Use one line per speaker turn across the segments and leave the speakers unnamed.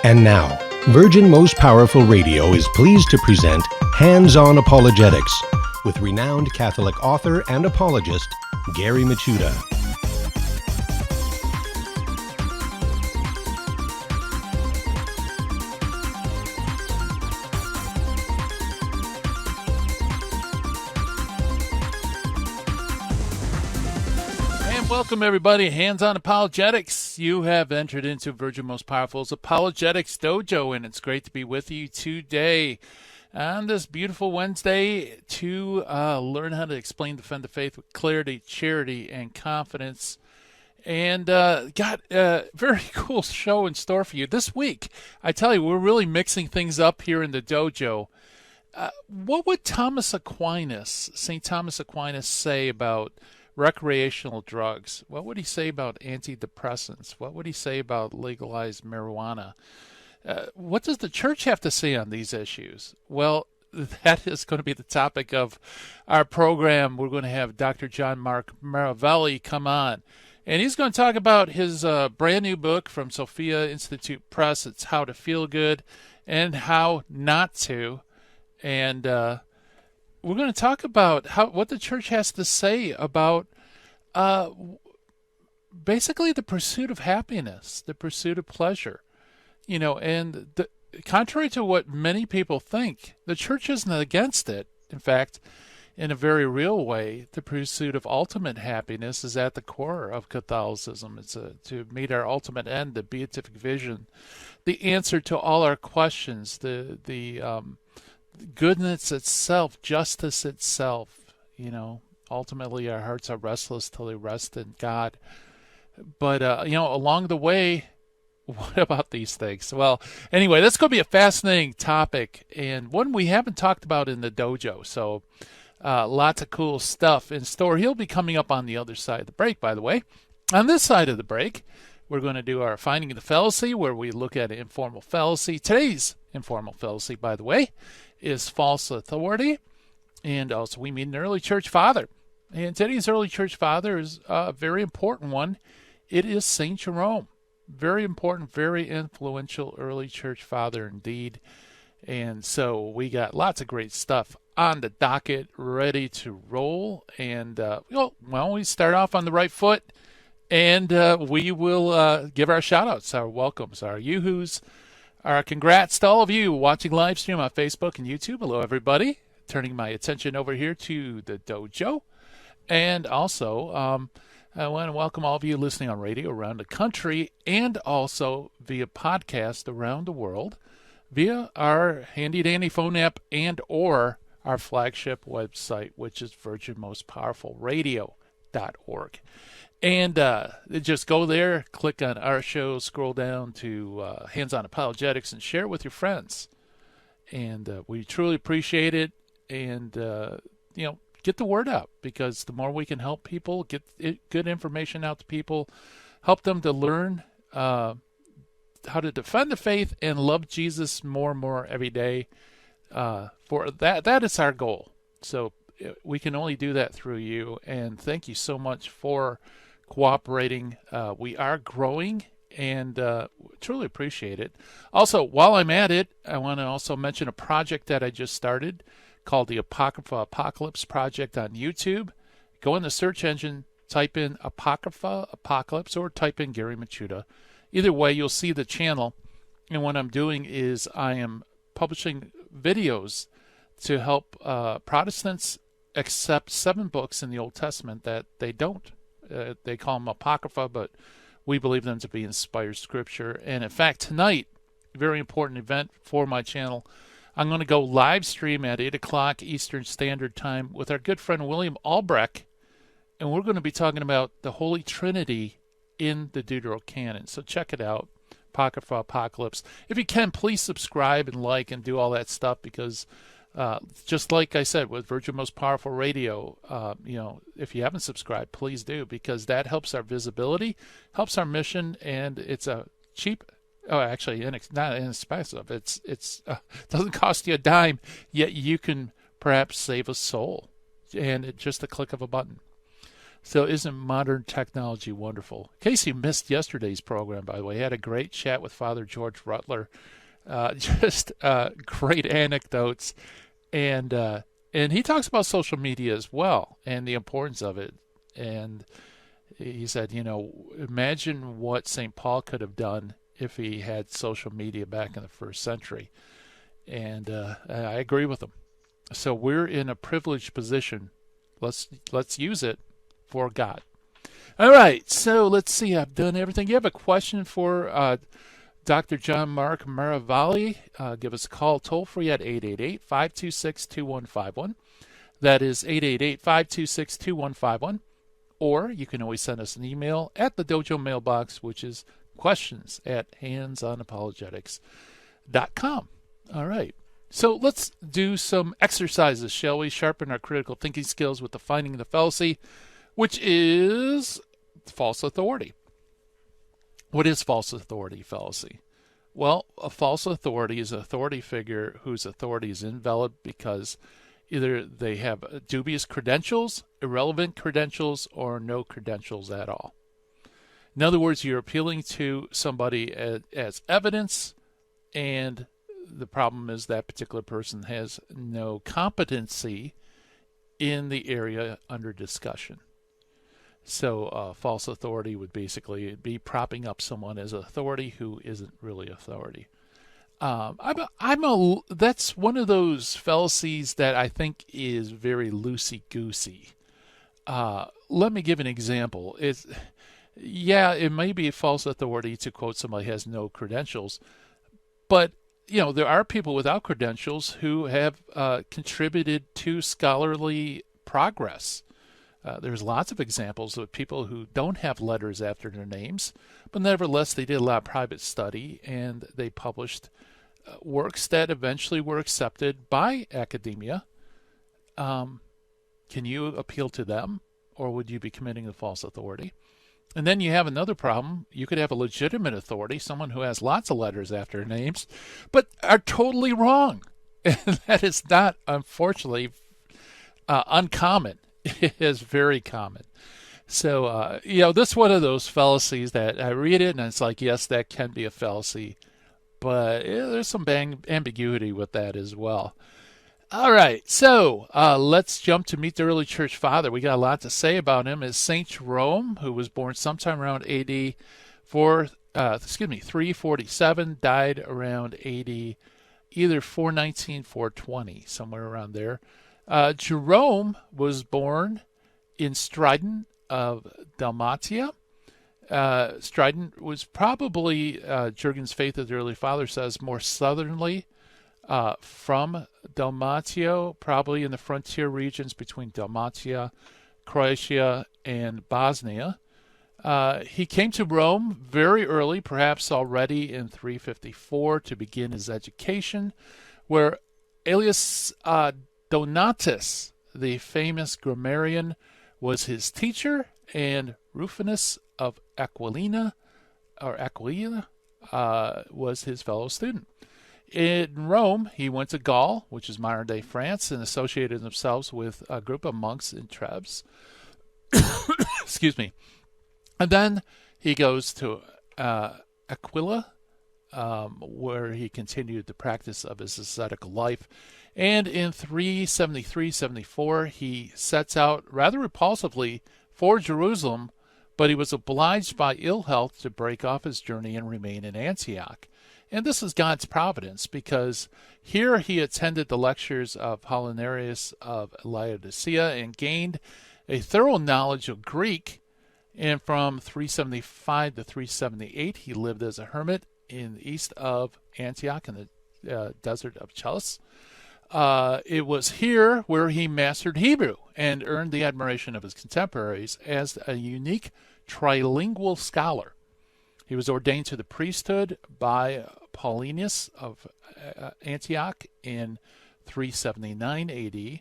And now, Virgin Most Powerful Radio is pleased to present Hands-On Apologetics with renowned Catholic author and apologist, Gary Michuta.
Welcome, everybody. Hands-On Apologetics. You have entered into Virgin Most Powerful's Apologetics Dojo, and it's great to be with you today on this beautiful Wednesday to learn how to explain, defend the faith with clarity, charity, and confidence. And got a very cool show in store for you this week. I tell you, we're really mixing things up here in the dojo. What would St. Thomas Aquinas, say about recreational drugs? What would he say about antidepressants? What would he say about legalized marijuana? What does the church have to say on these issues? Well, that is going to be the topic of our program. We're going to have Dr. John Marc Miravalle come on, and he's going to talk about his brand new book from Sophia Institute Press. It's How to Feel Good and How Not to. And we're going to talk about what the church has to say about basically the pursuit of happiness, the pursuit of pleasure. And contrary to what many people think, the church isn't against it. In fact, in a very real way, the pursuit of ultimate happiness is at the core of Catholicism. It's to meet our ultimate end, the beatific vision, the answer to all our questions, the goodness itself, justice itself. Ultimately our hearts are restless till they rest in God. But, along the way, what about these things? Well, anyway, that's going to be a fascinating topic and one we haven't talked about in the dojo. So lots of cool stuff in store. He'll be coming up on the other side of the break, by the way. On this side of the break, we're going to do our Finding the Fallacy, where we look at informal fallacy. Today's informal fallacy, by the way, is false authority, and also we meet an early church father. And today's early church father is a very important one. It is St. Jerome. Very important, very influential early church father indeed. And so we got lots of great stuff on the docket, ready to roll. And, we start off on the right foot, and we will give our shout-outs, our welcomes, our yoo-hoos. Congrats to all of you watching live stream on Facebook and YouTube. Hello, everybody. Turning my attention over here to the dojo. And also, I want to welcome all of you listening on radio around the country and also via podcast around the world via our handy-dandy phone app and or our flagship website, which is virginmostpowerfulradio.org. And just go there, click on our show, scroll down to Hands-On Apologetics, and share it with your friends. And we truly appreciate it. And, get the word out, because the more we can help people, get good information out to people, help them to learn how to defend the faith and love Jesus more and more every day. For that is our goal. So we can only do that through you. And thank you so much for cooperating. We are growing and truly appreciate it. Also, while I'm at it, I want to also mention a project that I just started called the Apocrypha Apocalypse Project on YouTube. Go in the search engine, type in Apocrypha Apocalypse, or type in Gary Michuta. Either way, you'll see the channel. And what I'm doing is I am publishing videos to help Protestants accept 7 books in the Old Testament that they don't. They call them Apocrypha, but we believe them to be inspired scripture. And in fact, tonight, a very important event for my channel, I'm going to go live stream at 8 o'clock Eastern Standard Time with our good friend William Albrecht, and we're going to be talking about the Holy Trinity in the Deuterocanon. So check it out, Apocrypha Apocalypse. If you can, please subscribe and like and do all that stuff, because just like I said with Virgin Most Powerful Radio, if you haven't subscribed, please do, because that helps our visibility, helps our mission, and it's a cheap. Oh, actually, not inexpensive. It doesn't cost you a dime, yet you can perhaps save a soul, and it's just a click of a button. So isn't modern technology wonderful? In case you missed yesterday's program, by the way, I had a great chat with Father George Rutler. Just great anecdotes, and he talks about social media as well and the importance of it. And he said, imagine what St. Paul could have done if he had social media back in the first century. And I agree with him. So we're in a privileged position. Let's use it for God. All right, so let's see. I've done everything. You have a question for Dr. John Marc Miravalle? Give us a call toll-free at 888-526-2151. That is 888-526-2151. Or you can always send us an email at the Dojo mailbox, which is questions@handsonapologetics.com. All right. So let's do some exercises, shall we? Sharpen our critical thinking skills with defining the fallacy, which is false authority. What is false authority fallacy? Well, a false authority is an authority figure whose authority is invalid because either they have dubious credentials, irrelevant credentials, or no credentials at all. In other words, you're appealing to somebody as evidence, and the problem is that particular person has no competency in the area under discussion. So false authority would basically be propping up someone as authority who isn't really authority. That's one of those fallacies that I think is very loosey-goosey. Let me give an example. It may be a false authority to quote somebody who has no credentials, but there are people without credentials who have contributed to scholarly progress. There's lots of examples of people who don't have letters after their names, but nevertheless they did a lot of private study and they published works that eventually were accepted by academia. Can you appeal to them, or would you be committing a false authority? And then you have another problem. You could have a legitimate authority, someone who has lots of letters after their names, but are totally wrong. And that is not, unfortunately, uncommon. It is very common. So, this is one of those fallacies that I read it and it's like, yes, that can be a fallacy, but there's some ambiguity with that as well. All right, so let's jump to meet the early church father. We got a lot to say about him. Is Saint Jerome, who was born sometime around AD 347, died around AD either 419, 420, somewhere around there. Jerome was born in Stridon of Dalmatia. Stridon was probably, Jurgen's Faith of the Early Father says, more southerly from Dalmatio, probably in the frontier regions between Dalmatia, Croatia, and Bosnia. He came to Rome very early, perhaps already in 354, to begin his education, where Aelius Donatus, the famous grammarian, was his teacher, and Rufinus of Aquila was his fellow student. In Rome, he went to Gaul, which is modern-day France, and associated himself with a group of monks in Treves. Excuse me. And then he goes to Aquila, where he continued the practice of his ascetical life. And in 373-74, he sets out rather repulsively for Jerusalem, but he was obliged by ill health to break off his journey and remain in Antioch. And this is God's providence, because here he attended the lectures of Apollinarius of Laodicea and gained a thorough knowledge of Greek. And from 375 to 378, he lived as a hermit in the east of Antioch in the desert of Chelus. It was here where he mastered Hebrew and earned the admiration of his contemporaries as a unique trilingual scholar. He was ordained to the priesthood by Paulinus of Antioch in 379 AD.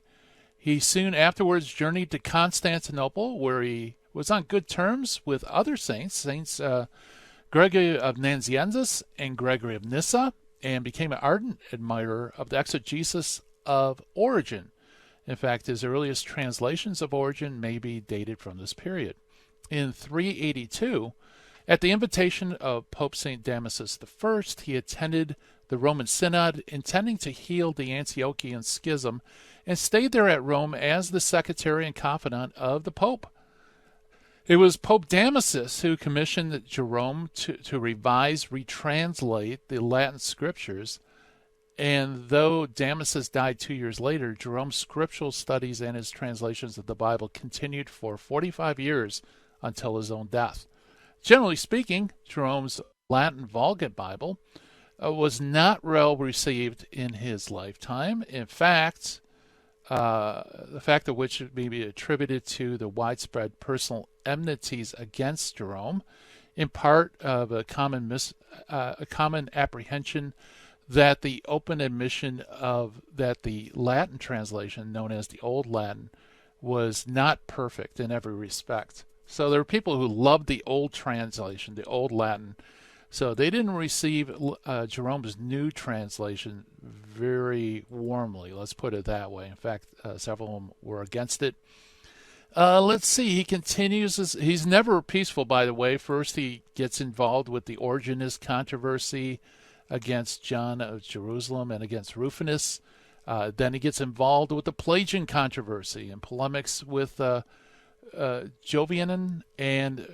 He soon afterwards journeyed to Constantinople, where he was on good terms with other saints, Gregory of Nazianzus and Gregory of Nyssa, and became an ardent admirer of the exegesis of Origen. In fact, his earliest translations of Origen may be dated from this period. In 382, at the invitation of Pope St. Damasus I, he attended the Roman Synod, intending to heal the Antiochian schism, and stayed there at Rome as the secretary and confidant of the Pope. It was Pope Damasus who commissioned Jerome to revise, retranslate the Latin scriptures, and though Damasus died 2 years later, Jerome's scriptural studies and his translations of the Bible continued for 45 years until his own death. Generally speaking, Jerome's Latin Vulgate Bible was not well received in his lifetime. In fact, the fact of which may be attributed to the widespread personal enmities against Jerome, in part of a common apprehension that the open admission of that the Latin translation, known as the Old Latin, was not perfect in every respect. So there were people who loved the old translation, the Old Latin. So they didn't receive Jerome's new translation very warmly, let's put it that way. In fact, several of them were against it. Let's see, he continues. He's never peaceful, by the way. First, he gets involved with the Origenist controversy against John of Jerusalem and against Rufinus. Then he gets involved with the Pelagian controversy and polemics with Jovianan and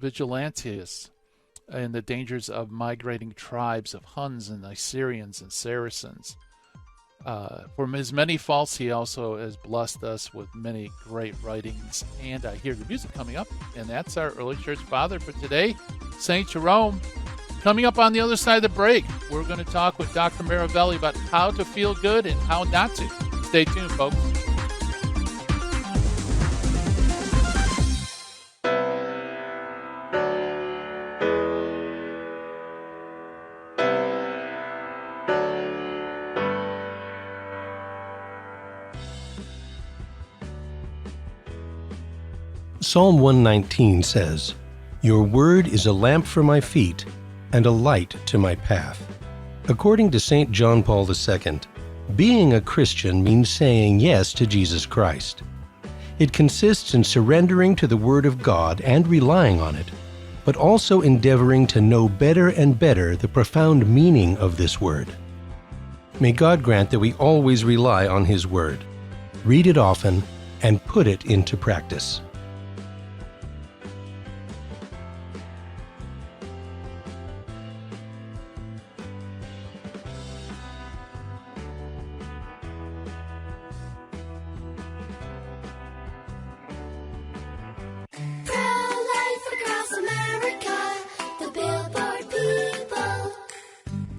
Vigilantius and the dangers of migrating tribes of Huns and Assyrians and Saracens. From his many faults, he also has blessed us with many great writings. And I hear the music coming up, and that's our early church father for today, St. Jerome. Coming up on the other side of the break, we're going to talk with Dr. Miravalle about how to feel good and how not to. Stay tuned, folks.
Psalm 119 says, "Your word is a lamp for my feet and a light to my path." According to St. John Paul II, being a Christian means saying yes to Jesus Christ. It consists in surrendering to the Word of God and relying on it, but also endeavoring to know better and better the profound meaning of this Word. May God grant that we always rely on His Word, read it often, and put it into practice.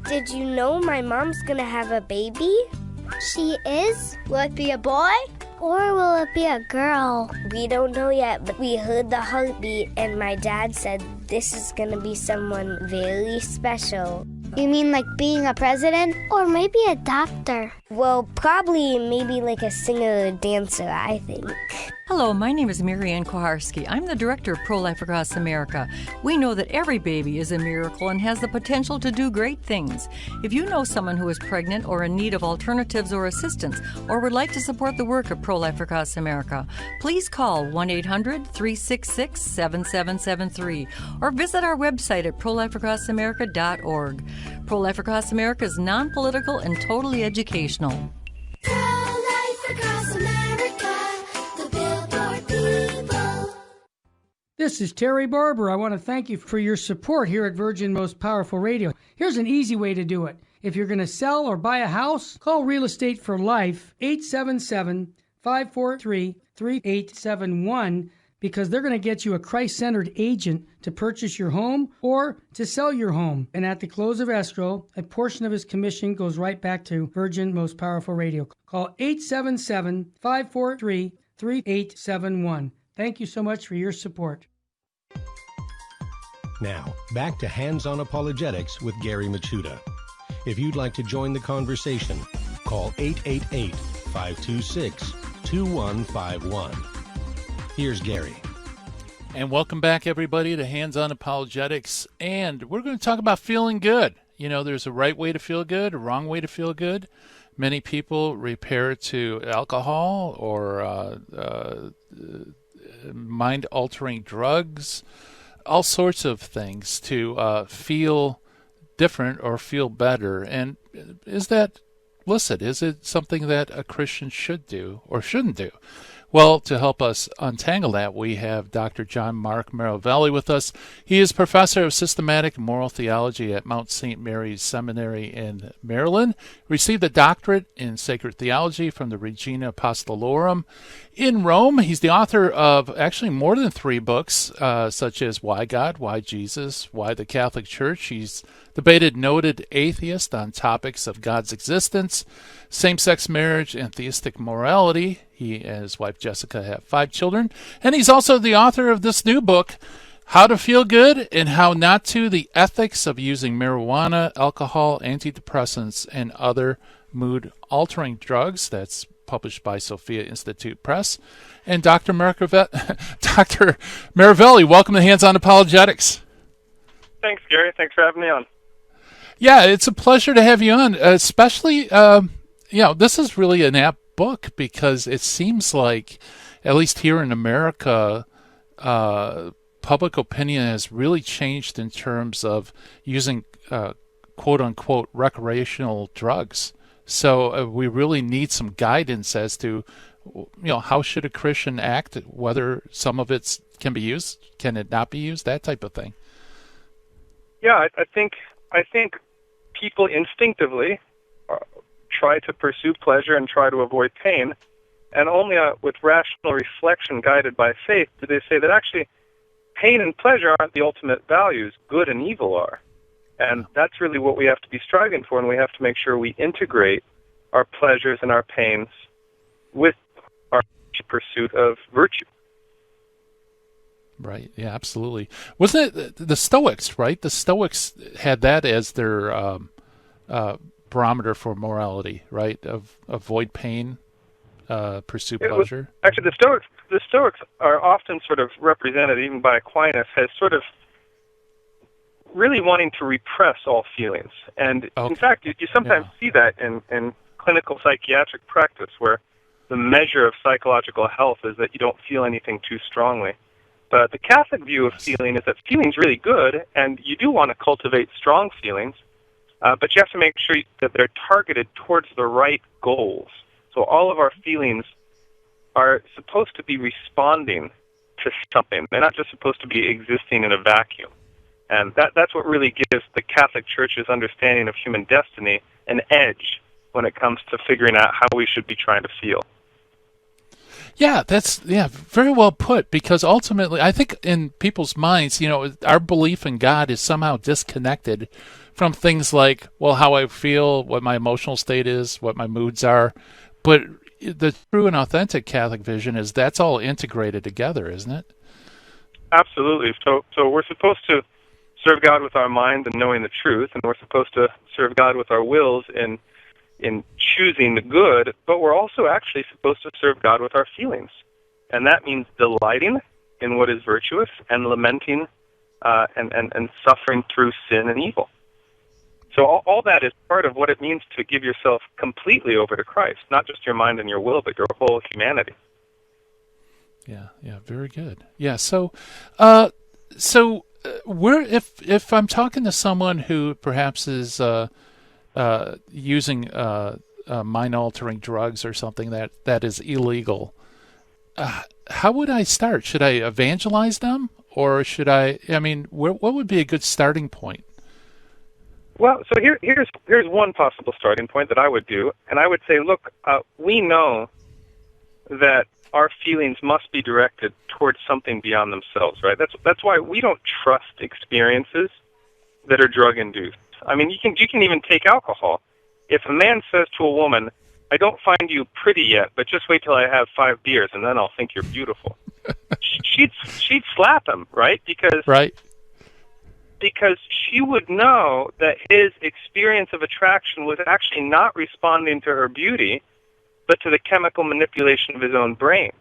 Did you know my mom's gonna have a baby?
She is? Will it be a boy?
Or will it be a girl? We don't know yet, but we heard the heartbeat and my dad said this is gonna be someone very special.
You mean like being a president?
Or maybe a doctor. Well, probably maybe like a singer or dancer, I think.
Hello, my name is Mary Ann Koharski. I'm the director of Pro-Life Across America. We know that every baby is a miracle and has the potential to do great things. If you know someone who is pregnant or in need of alternatives or assistance, or would like to support the work of Pro-Life Across America, please call 1-800-366-7773 or visit our website at prolifeacrossamerica.org. Pro-Life Across America is non-political and totally educational.
Pro-Life Across America, the Billboard people.
This is Terry Barber. I want to thank you for your support here at Virgin Most Powerful Radio. Here's an easy way to do it. If you're going to sell or buy a house, call Real Estate for Life, 877-543-3871, because they're going to get you a Christ-centered agent to purchase your home or to sell your home. And at the close of escrow, a portion of his commission goes right back to Virgin Most Powerful Radio. Call 877-543-3871. Thank you so much for your support.
Now, back to Hands-on Apologetics with Gary Machuda. If you'd like to join the conversation, call 888-526-2151. Here's Gary.
And welcome back, everybody, to Hands-on Apologetics. And we're going to talk about feeling good. You know, there's a right way to feel good, a wrong way to feel good. Many people repair to alcohol or mind-altering drugs, all sorts of things to feel different or feel better. And is that licit? Is it something that a Christian should do or shouldn't do? Well, to help us untangle that, we have Dr. John Marc Miravalle with us. He is professor of systematic moral theology at Mount St. Mary's Seminary in Maryland. Received a doctorate in sacred theology from the Regina Apostolorum in Rome. He's the author of actually more than 3 books, such as Why God, Why Jesus, Why the Catholic Church. He's debated noted atheist on topics of God's existence, same-sex marriage, and theistic morality. He and his wife Jessica have 5 children. And he's also the author of this new book, How to Feel Good and How Not to, The Ethics of Using Marijuana, Alcohol, Antidepressants, and Other Mood-Altering Drugs. That's published by Sophia Institute Press. And Dr. Miravalle, welcome to Hands on Apologetics.
Thanks, Gary. Thanks for having me on.
Yeah, it's a pleasure to have you on, especially, this is really an apt book because it seems like, at least here in America, public opinion has really changed in terms of using quote-unquote recreational drugs. So we really need some guidance as to, how should a Christian act, whether some of it can be used, can it not be used, that type of thing.
Yeah, I think people instinctively try to pursue pleasure and try to avoid pain, and only with rational reflection guided by faith do they say that actually pain and pleasure aren't the ultimate values, good and evil are. And that's really what we have to be striving for, and we have to make sure we integrate our pleasures and our pains with our pursuit of virtue.
Right. Yeah, absolutely. Wasn't it the Stoics, right? The Stoics had that as their barometer for morality, right? Avoid pain, pursue pleasure.
Actually, the Stoics are often sort of represented, even by Aquinas, as sort of really wanting to repress all feelings. And in fact, you sometimes see that in clinical psychiatric practice, where the measure of psychological health is that you don't feel anything too strongly. But the Catholic view of feeling is that feeling's really good, and you do want to cultivate strong feelings, but you have to make sure that they're targeted towards the right goals. So all of our feelings are supposed to be responding to something. They're not just supposed to be existing in a vacuum. And that's what really gives the Catholic Church's understanding of human destiny an edge when it comes to figuring out how we should be trying to feel.
Yeah, that's very well put, because ultimately I think in people's minds, our belief in God is somehow disconnected from things like, well, how I feel, what my emotional state is, what my moods are. But the true and authentic Catholic vision is that's all integrated together, isn't it?
Absolutely. So we're supposed to serve God with our minds and knowing the truth, and we're supposed to serve God with our wills in choosing the good, but we're also actually supposed to serve God with our feelings. And that means delighting in what is virtuous and lamenting and suffering through sin and evil. So all that is part of what it means to give yourself completely over to Christ, not just your mind and your will, but your whole humanity.
Yeah, very good. Yeah, so where if I'm talking to someone who perhaps is using mind-altering drugs or something that is illegal, how would I start? Should I evangelize them, or should what would be a good starting point?
Well, so here's one possible starting point that I would do, and I would say, look, we know that our feelings must be directed towards something beyond themselves, right? That's why we don't trust experiences that are drug-induced. I mean, you can even take alcohol. If a man says to a woman, "I don't find you pretty yet, but just wait till I have 5 beers and then I'll think you're beautiful," she'd slap him, right? Because she would know that his experience of attraction was actually not responding to her beauty, but to the chemical manipulation of his own brain.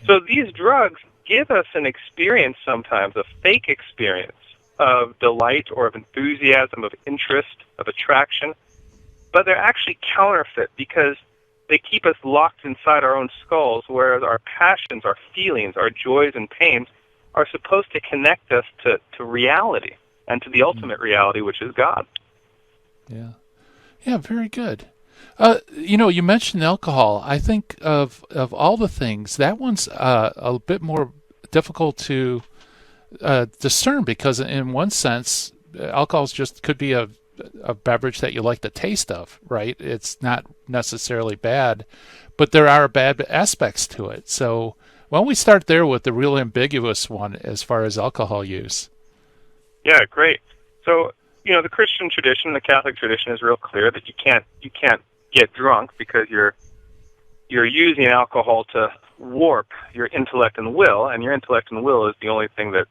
So these drugs give us an experience sometimes, a fake experience of delight or of enthusiasm, of interest, of attraction. but they're actually counterfeit because they keep us locked inside our own skulls, whereas our passions, our feelings, our joys and pains are supposed to connect us to reality and to the ultimate reality, which is God.
Yeah. Yeah, very good. You mentioned alcohol. I think of all the things, that one's a bit more difficult to discern because, in one sense, alcohol just could be a beverage that you like the taste of, right? It's not necessarily bad, but there are bad aspects to it. So why don't we start there with the real ambiguous one as far as alcohol use?
Yeah, great. So, the Christian tradition, the Catholic tradition is real clear that you can't get drunk because you're using alcohol to warp your intellect and will, and your intellect and will is the only thing that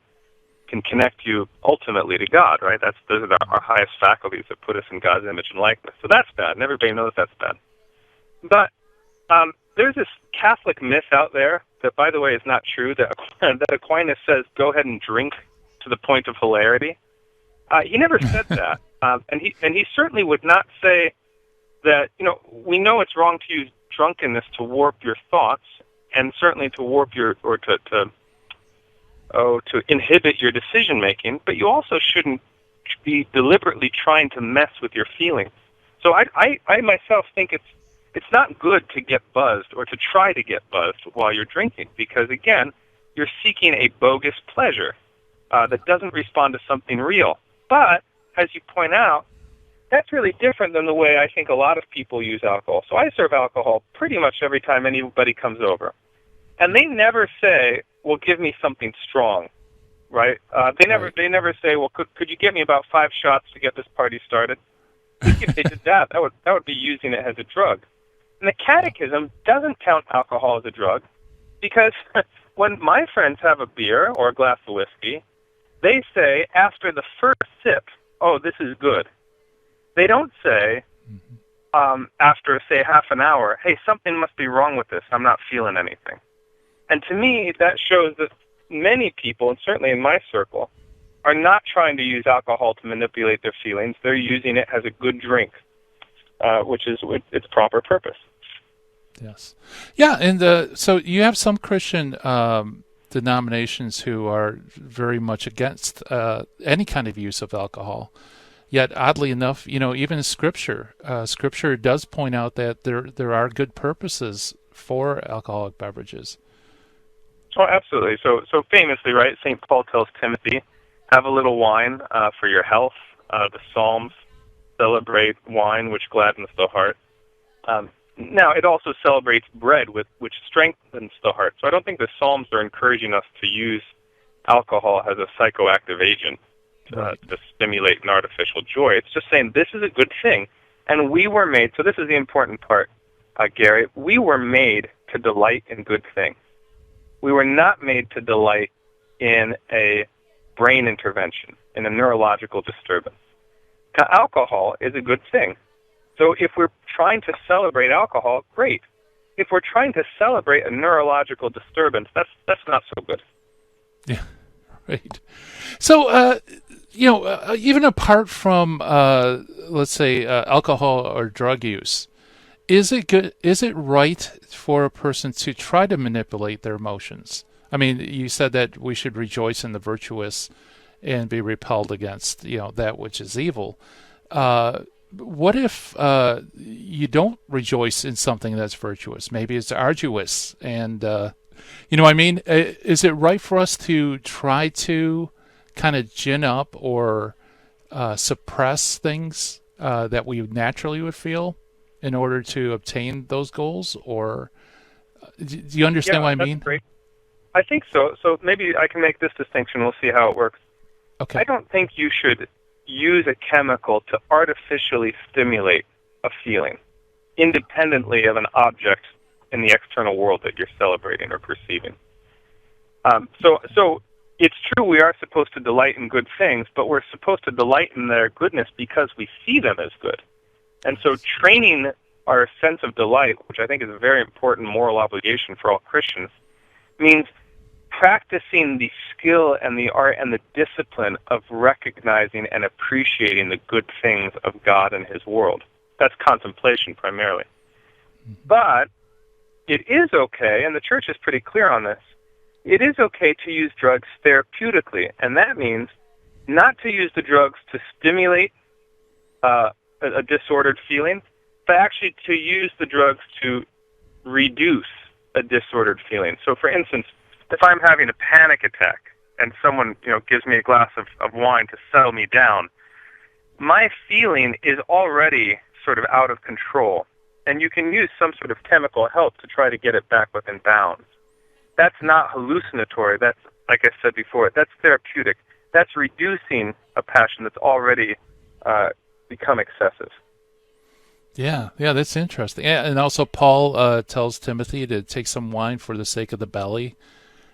can connect you ultimately to God, right? Those are our highest faculties that put us in God's image and likeness. So that's bad, and everybody knows that's bad. But there's this Catholic myth out there that, by the way, is not true, that Aquinas says, go ahead and drink to the point of hilarity. He never said that. And he certainly would not say that, we know it's wrong to use drunkenness to warp your thoughts, and certainly to warp or to inhibit your decision making, but you also shouldn't be deliberately trying to mess with your feelings. So I myself think it's not good to get buzzed or to try to get buzzed while you're drinking, because again, you're seeking a bogus pleasure that doesn't respond to something real. But as you point out, that's really different than the way I think a lot of people use alcohol. So I serve alcohol pretty much every time anybody comes over. And they never say, well, give me something strong, right? They never say, well, could you get me about 5 shots to get this party started? I think if they did that would be using it as a drug. And the Catechism doesn't count alcohol as a drug, because when my friends have a beer or a glass of whiskey, they say after the first sip, oh, this is good. They don't say after, say, half an hour, hey, something must be wrong with this. I'm not feeling anything. And to me, that shows that many people, and certainly in my circle, are not trying to use alcohol to manipulate their feelings. They're using it as a good drink, which is its proper purpose.
Yes. Yeah, and so you have some Christian denominations who are very much against any kind of use of alcohol. Yet, oddly enough, even Scripture does point out that there are good purposes for alcoholic beverages.
Oh, absolutely. So famously, right, St. Paul tells Timothy, have a little wine for your health. The Psalms celebrate wine, which gladdens the heart. Now, it also celebrates bread, which strengthens the heart. So I don't think the Psalms are encouraging us to use alcohol as a psychoactive agent to stimulate an artificial joy. It's just saying this is a good thing. And we were made, so this is the important part, Gary, we were made to delight in good things. We were not made to delight in a brain intervention, in a neurological disturbance. Now, alcohol is a good thing. So if we're trying to celebrate alcohol, great. If we're trying to celebrate a neurological disturbance, that's not so good.
Yeah, right. So, even apart from, let's say, alcohol or drug use, is it right for a person to try to manipulate their emotions? I mean, you said that we should rejoice in the virtuous and be repelled against, that which is evil. What if you don't rejoice in something that's virtuous? Maybe it's arduous, and what I mean? Is it right for us to try to kind of gin up or suppress things that we naturally would feel in order to obtain those goals? Or do you understand what I mean?
Great. I think so. So maybe I can make this distinction. We'll see how it works.
Okay.
I don't think you should use a chemical to artificially stimulate a feeling independently of an object in the external world that you're celebrating or perceiving. So it's true we are supposed to delight in good things, but we're supposed to delight in their goodness because we see them as good. And so training our sense of delight, which I think is a very important moral obligation for all Christians, means practicing the skill and the art and the discipline of recognizing and appreciating the good things of God and His world. That's contemplation primarily. But it is okay, and the church is pretty clear on this, it is okay to use drugs therapeutically, and that means not to use the drugs to stimulate a disordered feeling, but actually to use the drugs to reduce a disordered feeling. So, for instance, if I'm having a panic attack and someone, gives me a glass of wine to settle me down, my feeling is already sort of out of control, and you can use some sort of chemical help to try to get it back within bounds. That's not hallucinatory. That's, like I said before, that's therapeutic. That's reducing a passion that's already become excessive.
Yeah, that's interesting. Yeah, and also Paul tells Timothy to take some wine for the sake of the belly.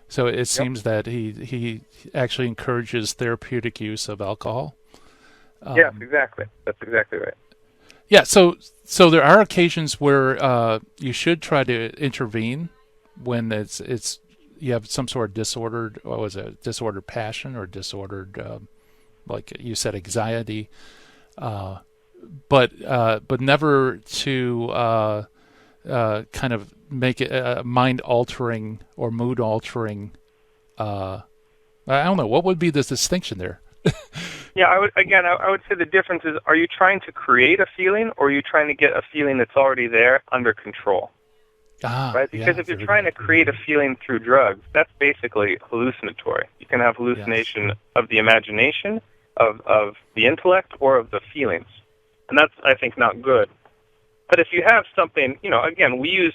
So it seems that he actually encourages therapeutic use of alcohol.
Yes, exactly. That's exactly right.
Yeah, so there are occasions where you should try to intervene when it's you have some sort of disordered passion or disordered like you said, anxiety, but never to kind of make it a mind altering or mood altering. I don't know, what would be the distinction there?
Yeah, I would say the difference is, are you trying to create a feeling, or are you trying to get a feeling that's already there under control? Right? Because if you're trying to create a feeling through drugs, that's basically hallucinatory. You can have hallucination of the imagination, of the intellect, or of the feelings. And that's, I think, not good. But if you have something, again, we use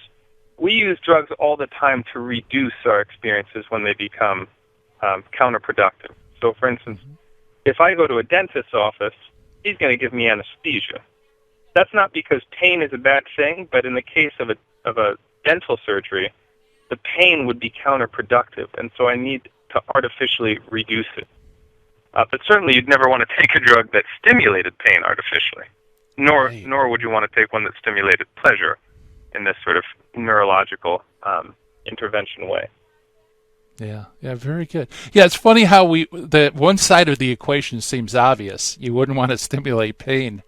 drugs all the time to reduce our experiences when they become counterproductive. So, for instance, if I go to a dentist's office, he's going to give me anesthesia. That's not because pain is a bad thing, but in the case of a dental surgery, the pain would be counterproductive, and so I need to artificially reduce it. But certainly you'd never want to take a drug that stimulated pain artificially, nor would you want to take one that stimulated pleasure in this sort of neurological intervention way.
Yeah, very good. Yeah, it's funny how that one side of the equation seems obvious. You wouldn't want to stimulate pain.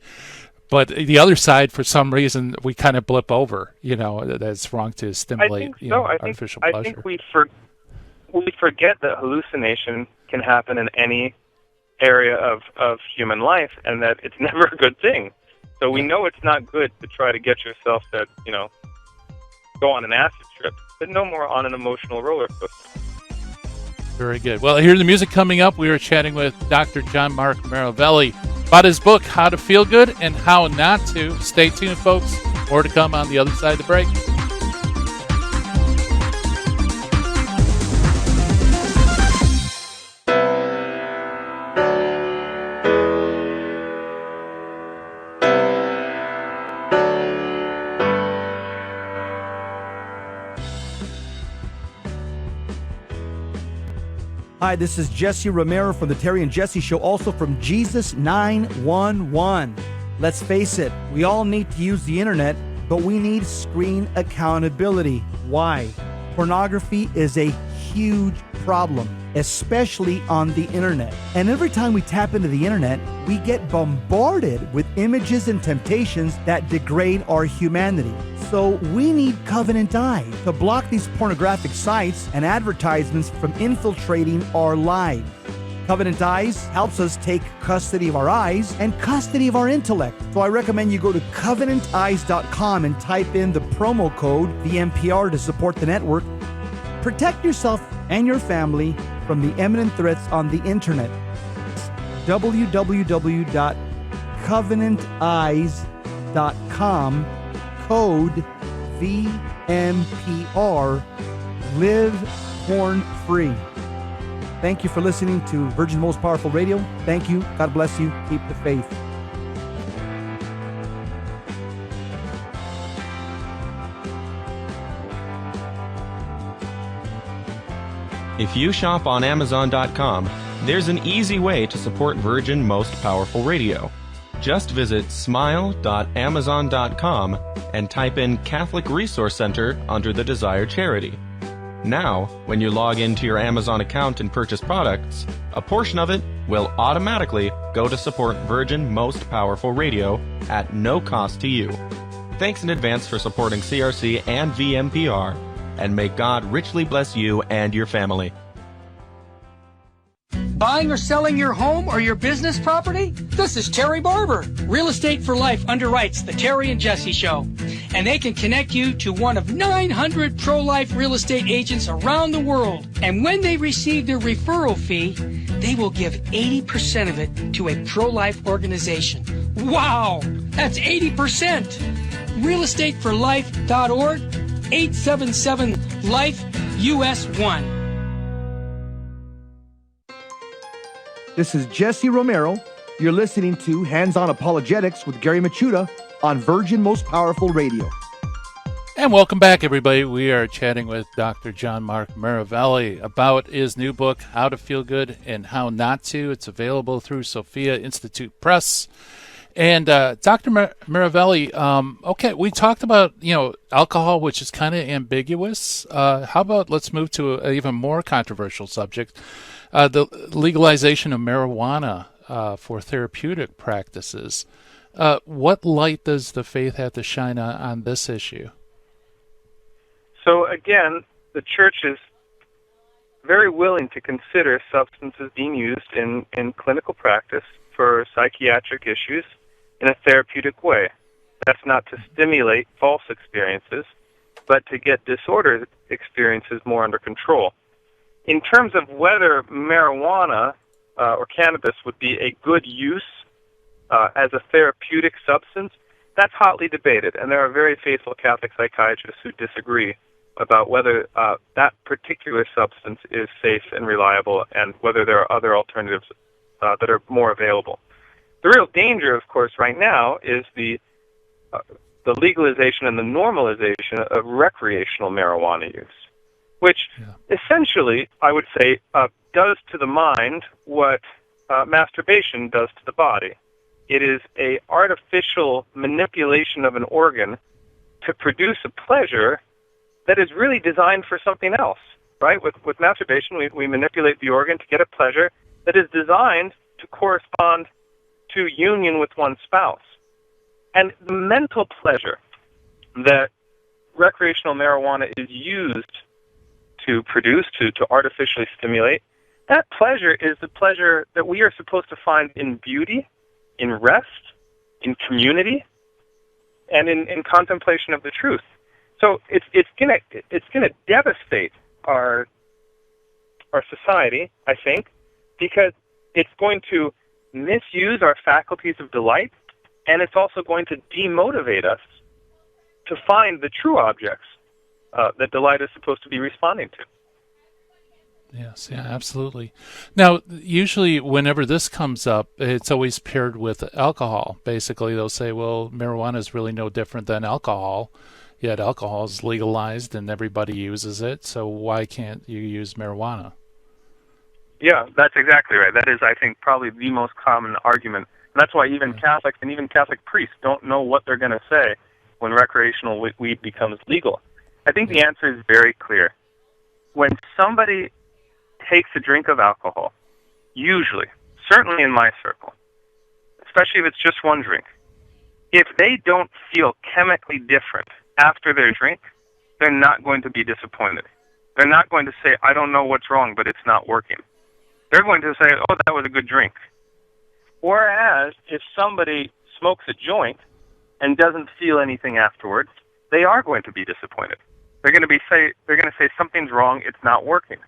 But the other side, for some reason, we kind of blip over, that it's wrong to stimulate artificial pleasure.
I think we forget that hallucination can happen in any area of human life, and that it's never a good thing. So we know it's not good to try to get yourself to, go on an acid trip, but no more on an emotional roller coaster.
Very good. Well, here's the music coming up. We were chatting with Dr. John Marc Miravalle about his book, How to Feel Good and How Not to. Stay tuned, folks. More to come on the other side of the break.
Hi, this is Jesse Romero from the Terry and Jesse Show, also from Jesus 911. Let's face it, we all need to use the internet, but we need screen accountability. Why? Pornography is a huge problem, especially on the internet. And every time we tap into the internet, we get bombarded with images and temptations that degrade our humanity. So we need Covenant Eyes to block these pornographic sites and advertisements from infiltrating our lives. Covenant Eyes helps us take custody of our eyes and custody of our intellect. So I recommend you go to covenanteyes.com and type in the promo code VMPR to support the network. Protect yourself and your family from the imminent threats on the internet. www.covenanteyes.com, code VMPR, live porn free. Thank you for listening to Virgin's Most Powerful Radio. Thank you. God bless you. Keep the faith.
If you shop on Amazon.com, there's an easy way to support Virgin Most Powerful Radio. Just visit smile.amazon.com and type in Catholic Resource Center under the desired charity. Now, when you log into your Amazon account and purchase products, a portion of it will automatically go to support Virgin Most Powerful Radio at no cost to you. Thanks in advance for supporting CRC and VMPR, and may God richly bless you and your family.
Buying or selling your home or your business property? This is Terry Barber. Real Estate for Life underwrites the Terry and Jesse Show. And they can connect you to one of 900 pro-life real estate agents around the world. And when they receive their referral fee, they will give 80% of it to a pro-life organization. Wow! That's 80%! realestateforlife.org, 877-LIFE-US1.
This is Jesse Romero. You're listening to Hands-On Apologetics with Gary Machuda on Virgin Most Powerful Radio.
And welcome back, everybody. We are chatting with Dr. John Marc Miravalle about his new book, How to Feel Good and How Not to. It's available through Sophia Institute Press. And Dr. Miravalle, okay, we talked about, alcohol, which is kind of ambiguous. How about let's move to an even more controversial subject, the legalization of marijuana for therapeutic practices. What light does the faith have to shine on this issue?
So again, the church is very willing to consider substances being used in clinical practice for psychiatric issues in a therapeutic way. That's not to stimulate false experiences, but to get disordered experiences more under control. In terms of whether marijuana or cannabis would be a good use as a therapeutic substance, that's hotly debated, and there are very faithful Catholic psychiatrists who disagree about whether that particular substance is safe and reliable and whether there are other alternatives that are more available. The real danger, of course, right now is the legalization and the normalization of recreational marijuana use, which essentially, I would say, does to the mind what masturbation does to the body. It is an artificial manipulation of an organ to produce a pleasure that is really designed for something else, right? With masturbation, we manipulate the organ to get a pleasure that is designed to correspond to union with one's spouse. And the mental pleasure that recreational marijuana is used to produce, to artificially stimulate, that pleasure is the pleasure that we are supposed to find in beauty, in rest, in community, and in contemplation of the truth. So it's gonna devastate our society, I think, because it's going to misuse our faculties of delight, and it's also going to demotivate us to find the true objects that delight is supposed to be responding to.
Yes, yeah, absolutely. Now, usually whenever this comes up, it's always paired with alcohol. Basically, they'll say, well, marijuana is really no different than alcohol, yet alcohol is legalized and everybody uses it, so why can't you use marijuana?
Yeah, that's exactly right. That is, I think, probably the most common argument. And that's why even Catholics and even Catholic priests don't know what they're going to say when recreational weed becomes legal. I think the answer is very clear. When somebody takes a drink of alcohol, usually, certainly in my circle, especially if it's just one drink, if they don't feel chemically different after their drink, they're not going to be disappointed. They're not going to say, I don't know what's wrong, but it's not working. They're going to say, oh, that was a good drink. Whereas if somebody smokes a joint and doesn't feel anything afterwards, they are going to be disappointed. They're going to say something's wrong, it's not working.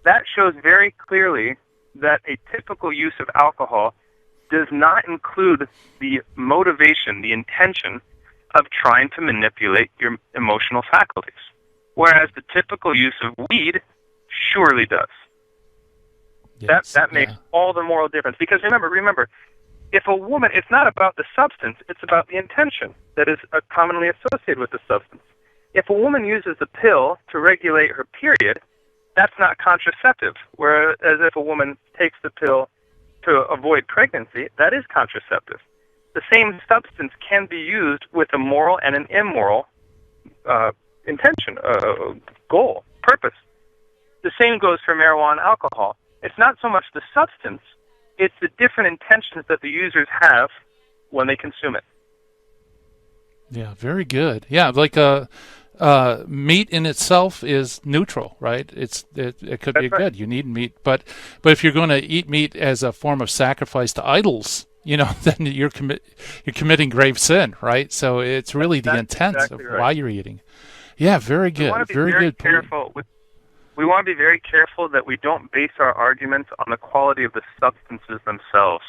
That shows very clearly that a typical use of alcohol does not include the motivation, the intention of trying to manipulate your emotional faculties, whereas the typical use of weed surely does. Yes, that makes all the moral difference. Because remember, if a woman, it's not about the substance, it's about the intention that is commonly associated with the substance. If a woman uses the pill to regulate her period, that's not contraceptive. Whereas if a woman takes the pill to avoid pregnancy, that is contraceptive. The same substance can be used with a moral and an immoral intention, goal. purpose. The same goes for marijuana and alcohol. It's not so much the substance, it's the different intentions that the users have when they consume it.
Yeah, very good. Yeah, like meat in itself is neutral, right? It could be good. You need meat, but if you're going to eat meat as a form of sacrifice to idols, then you're committing grave sin, right? So it's really the intent of why you're eating. Yeah, very good. Very good.
We want to be very careful that we don't base our arguments on the quality of the substances themselves,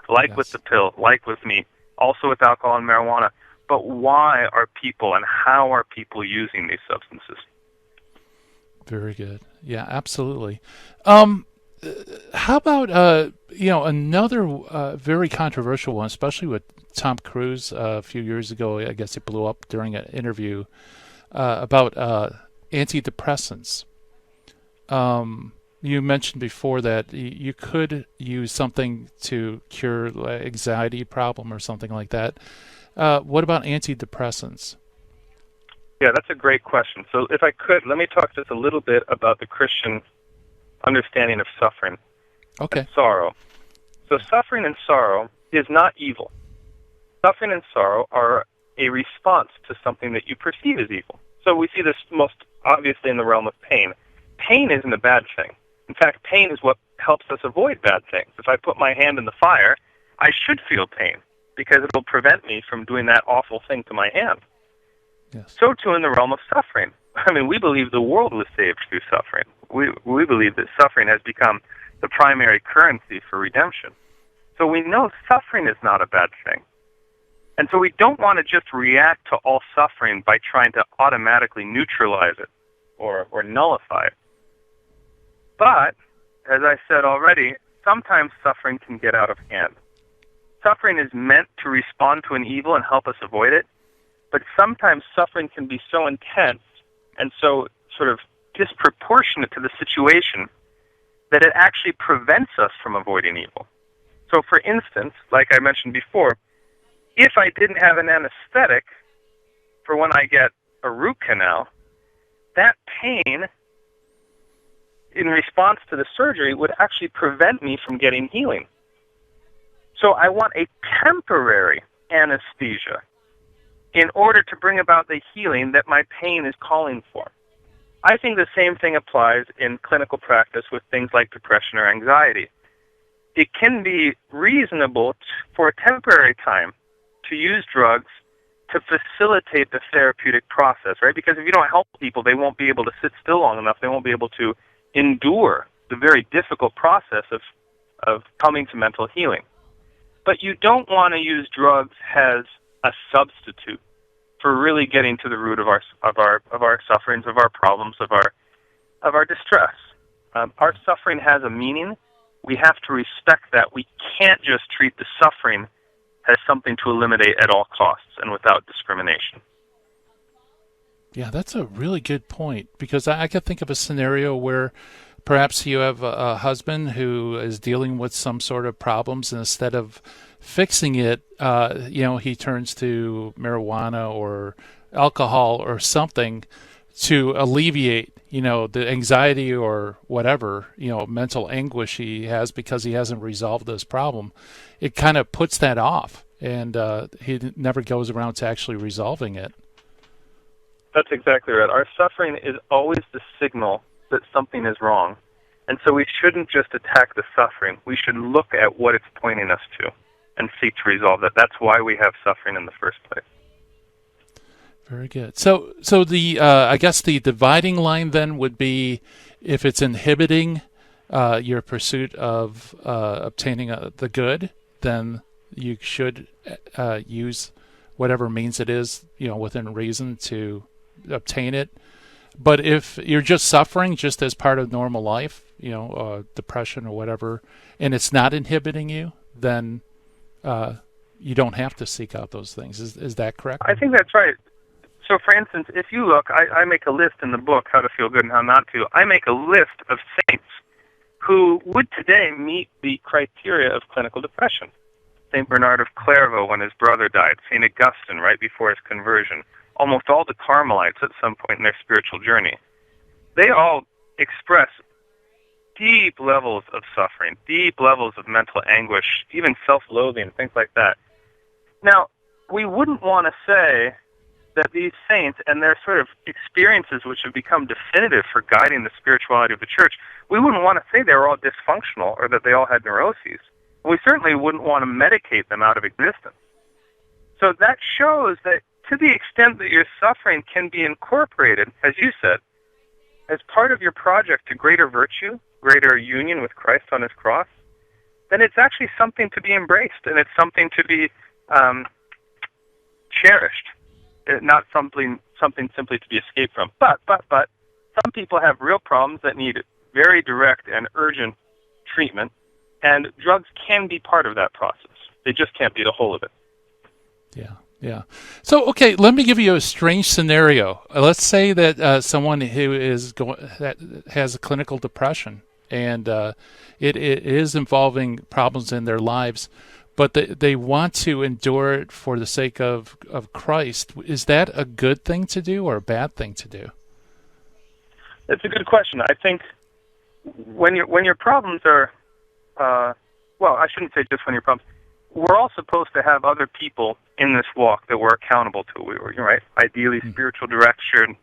like with the pill, like with meat, also with alcohol and marijuana. But why are people and how are people using these substances?
Very good. Yeah, absolutely. How about another very controversial one, especially with Tom Cruise a few years ago? I guess it blew up during an interview about antidepressants. You mentioned before that you could use something to cure anxiety problem or something like that. What about antidepressants?
Yeah, that's a great question. So if I could, let me talk just a little bit about the Christian understanding of suffering and sorrow. So suffering and sorrow is not evil. Suffering and sorrow are a response to something that you perceive as evil. So we see this most obviously in the realm of pain. Pain isn't a bad thing. In fact, pain is what helps us avoid bad things. If I put my hand in the fire, I should feel pain because it will prevent me from doing that awful thing to my hand.
Yes.
So too in the realm of suffering. I mean, we believe the world was saved through suffering. We believe that suffering has become the primary currency for redemption. So we know suffering is not a bad thing. And so we don't want to just react to all suffering by trying to automatically neutralize it or nullify it. But, as I said already, sometimes suffering can get out of hand. Suffering is meant to respond to an evil and help us avoid it, but sometimes suffering can be so intense and so sort of disproportionate to the situation that it actually prevents us from avoiding evil. So, for instance, like I mentioned before, if I didn't have an anesthetic for when I get a root canal, that pain in response to the surgery would actually prevent me from getting healing. So I want a temporary anesthesia in order to bring about the healing that my pain is calling for. I think the same thing applies in clinical practice with things like depression or anxiety. It can be reasonable for a temporary time to use drugs to facilitate the therapeutic process, right? Because if you don't help people, they won't be able to sit still long enough. They won't be able to endure the very difficult process of coming to mental healing. But you don't want to use drugs as a substitute for really getting to the root of our sufferings, of our problems, of our distress. Our suffering has a meaning. We have to respect that. We can't just treat the suffering as something to eliminate at all costs and without discrimination.
Yeah, that's a really good point, because I could think of a scenario where perhaps you have a husband who is dealing with some sort of problems, and instead of fixing it, he turns to marijuana or alcohol or something to alleviate, the anxiety or whatever, mental anguish he has because he hasn't resolved this problem. It kind of puts that off, and he never goes around to actually resolving it.
That's exactly right. Our suffering is always the signal that something is wrong. And so we shouldn't just attack the suffering. We should look at what it's pointing us to and seek to resolve that. That's why we have suffering in the first place.
Very good. So the I guess the dividing line then would be if it's inhibiting your pursuit of obtaining the good, then you should use whatever means it is, within reason to obtain it. But if you're just suffering just as part of normal life, depression or whatever, and it's not inhibiting you, then you don't have to seek out those things. Is that correct?
I think that's right. So, for instance, if you look, I make a list in the book, How to Feel Good and How Not to. I make a list of saints who would today meet the criteria of clinical depression. St. Bernard of Clairvaux when his brother died, St. Augustine right before his conversion, almost all the Carmelites at some point in their spiritual journey. they all express deep levels of suffering, deep levels of mental anguish, even self-loathing, things like that. Now, we wouldn't want to say that these saints and their sort of experiences, which have become definitive for guiding the spirituality of the church, we wouldn't want to say they were all dysfunctional or that they all had neuroses. We certainly wouldn't want to medicate them out of existence. So that shows that to the extent that your suffering can be incorporated, as you said, as part of your project to greater virtue, greater union with Christ on his cross, then it's actually something to be embraced, and it's something to be cherished, not something simply to be escaped from. But some people have real problems that need very direct and urgent treatment, and drugs can be part of that process. They just can't be the whole of it.
Yeah. So, okay, let me give you a strange scenario. Let's say that someone who that has a clinical depression, and it is involving problems in their lives, but they want to endure it for the sake of Christ. Is that a good thing to do or a bad thing to do?
That's a good question. I think when your problems are, well, I shouldn't say just when your problems. We're all supposed to have other people in this walk that we're accountable to. You're right. Ideally, spiritual direction,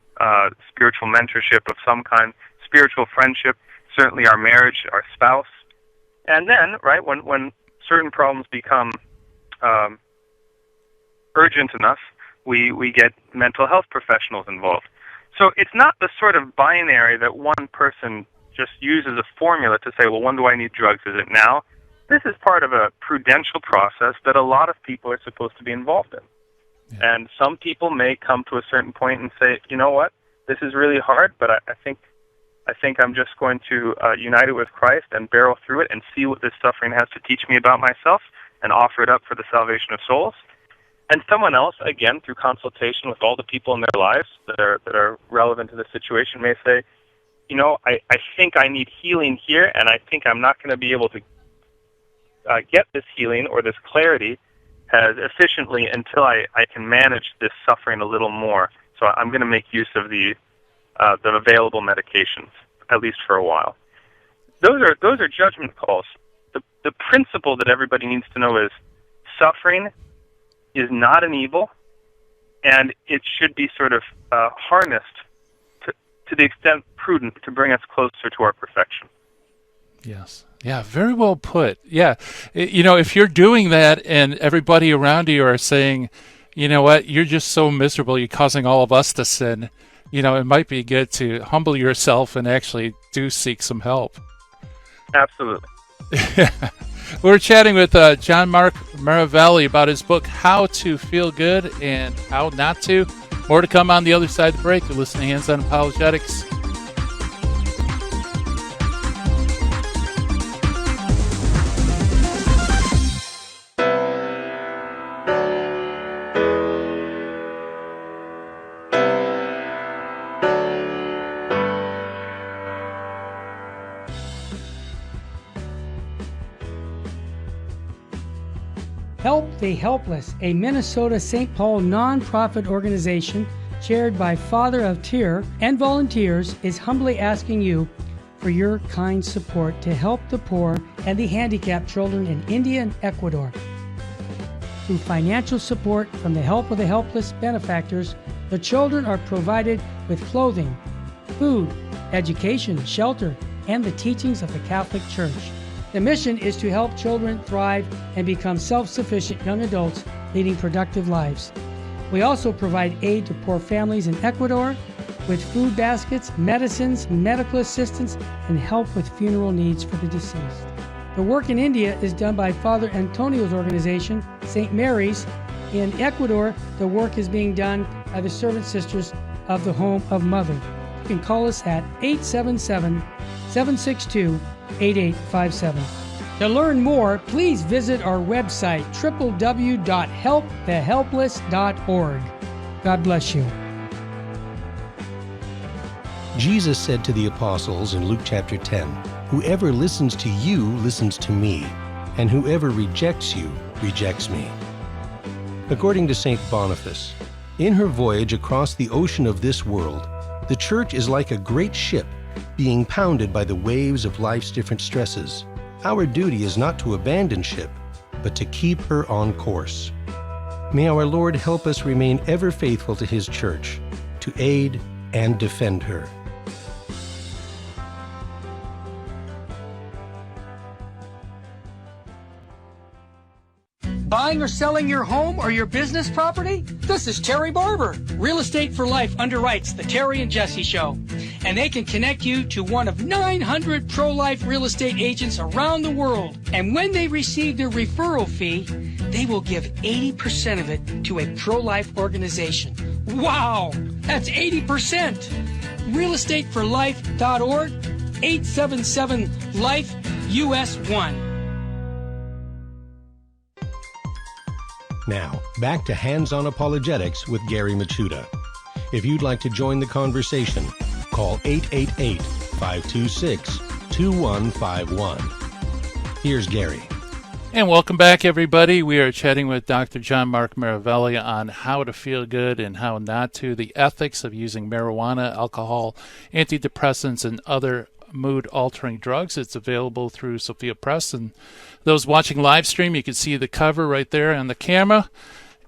spiritual mentorship of some kind, spiritual friendship, certainly our marriage, our spouse. And then, right, when certain problems become urgent enough, we get mental health professionals involved. So it's not the sort of binary that one person just uses a formula to say, well, when do I need drugs? Is it now? This is part of a prudential process that a lot of people are supposed to be involved in. Yeah. And some people may come to a certain point and say, you know what, this is really hard, but I think I'm just going to unite it with Christ and barrel through it and see what this suffering has to teach me about myself and offer it up for the salvation of souls. And someone else, again, through consultation with all the people in their lives that are relevant to the situation, may say, you know, I think I need healing here, and I think I'm not going to be able to get this healing or this clarity as efficiently until I can manage this suffering a little more. So I'm going to make use of the available medications, at least for a while. Those are judgment calls. The principle that everybody needs to know is suffering is not an evil, and it should be sort of harnessed to the extent prudent to bring us closer to our perfection.
Yes. Yeah, very well put. Yeah. You know, if you're doing that and everybody around you are saying, you know what, you're just so miserable, you're causing all of us to sin, you know, it might be good to humble yourself and actually do seek some help.
Absolutely.
We're chatting with John Marc Miravalle about his book, How to Feel Good and How Not to. More to come on the other side of the break. You're listening to Hands on Apologetics.
Help the Helpless, a Minnesota St. Paul nonprofit organization chaired by Father of Tear and volunteers, is humbly asking you for your kind support to help the poor and the handicapped children in India and Ecuador. Through financial support from the Help of the Helpless benefactors, the children are provided with clothing, food, education, shelter, and the teachings of the Catholic Church. The mission is to help children thrive and become self-sufficient young adults leading productive lives. We also provide aid to poor families in Ecuador with food baskets, medicines, medical assistance, and help with funeral needs for the deceased. The work in India is done by Father Antonio's organization, St. Mary's. In Ecuador, the work is being done by the Servant Sisters of the Home of Mother. You can call us at 877-762-8857. To learn more, please visit our website, www.helpthehelpless.org. God bless you.
Jesus said to the apostles in Luke chapter 10, "Whoever listens to you listens to me, and whoever rejects you rejects me." According to St. Boniface, in her voyage across the ocean of this world, The church is like a great ship being pounded by the waves of life's different stresses. Our duty is not to abandon ship, but to keep her on course. May our Lord help us remain ever faithful to His church, to aid and defend her.
Buying or selling your home or your business property? This is Terry Barber. Real Estate for Life underwrites the Terry and Jesse Show. And they can connect you to one of 900 pro-life real estate agents around the world. And when they receive their referral fee, they will give 80% of it to a pro-life organization. Wow! That's 80%! realestateforlife.org, 877-LIFE-US1.
Now, back to Hands-On Apologetics with Gary Machuda. If you'd like to join the conversation, call 888-526-2151. Here's Gary.
And welcome back, everybody. We are chatting with Dr. John Marc Miravalle on how to feel good and how not to, the ethics of using marijuana, alcohol, antidepressants, and other mood-altering drugs. It's available through Sophia Press, and those watching live stream, you can see the cover right there on the camera.